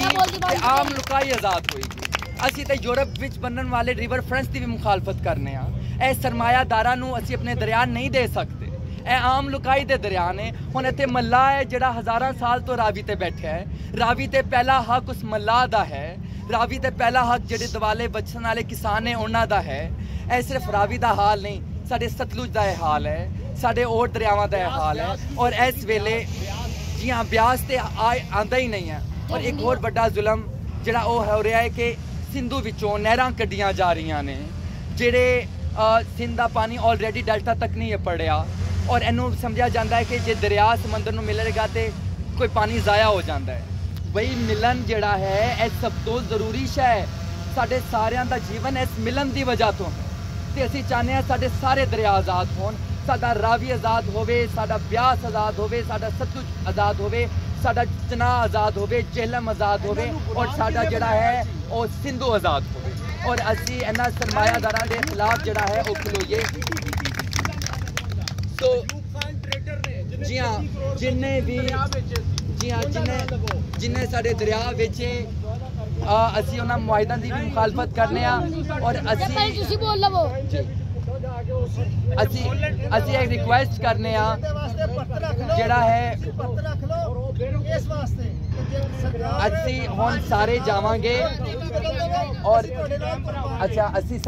ते आम लुकाई आज़ाद होएगी। असी तो यूरोप विच बनने वाले रिवर फ्रंट्स की भी मुखालफत करने ए सरमायादारां नूं असी अपने दरिया नहीं दे सकते। ए आम लुकाई दे दरिया ने। हुण इत्थे मल्ला है जिहड़ा हज़ारां साल तो रावी ते बैठा है। रावी ते पहला हक उस मल्ला दा है। रावी ते पहला हक जिहड़े दिवाले बचन वाले किसान ने उन्हां दा है। ए सिर्फ रावी दा हाल नहीं, साडे सतलुज दा हाल है, साडे और दरियावां दा हाल है। और इस वेले जियां ब्यास ते आंदा ही नहीं है। और एक होर बड़ा जुल्म जिहड़ा ओह हो रहा है कि सिंधु विचों नहरां कड्डियां जा रही ने, जिहड़े सिंध का पानी ऑलरेडी डेल्टा तक नहीं पड़िया। और इनू समझा जाता है कि जे दरिया समंदर में मिलेगा तो कोई पानी ज़ाया हो जाता है। बई मिलन जिहड़ा है यह सब तो जरूरी शै है। साडे सारियां दा जीवन इस मिलन की वजह तो है। तो असीं चाहते हैं साडे सारे दरिया आज़ाद होण, साडा रावी आज़ाद होवे, साडा ब्यास आज़ाद होवे, साडा सतलुज आज़ाद होवे, साडा चनाह आज़ाद होवे, झेलम आज़ाद होवे और साडा जिहड़ा है वो सिंधु आज़ाद होवे। और असी इन्हां सरमायादारां दे खिलाफ जिहड़ा है वो खलोइए। तो जी हाँ, जिन्हें भी जी हाँ जिन्हें साडे दरिया बेचे असी उन्हां मुआहिदां दी भी मुखालफत करने और असी एक रिक्वेस्ट करने जिहड़ा है असी हुण सारे जावांगे और अच्छा असी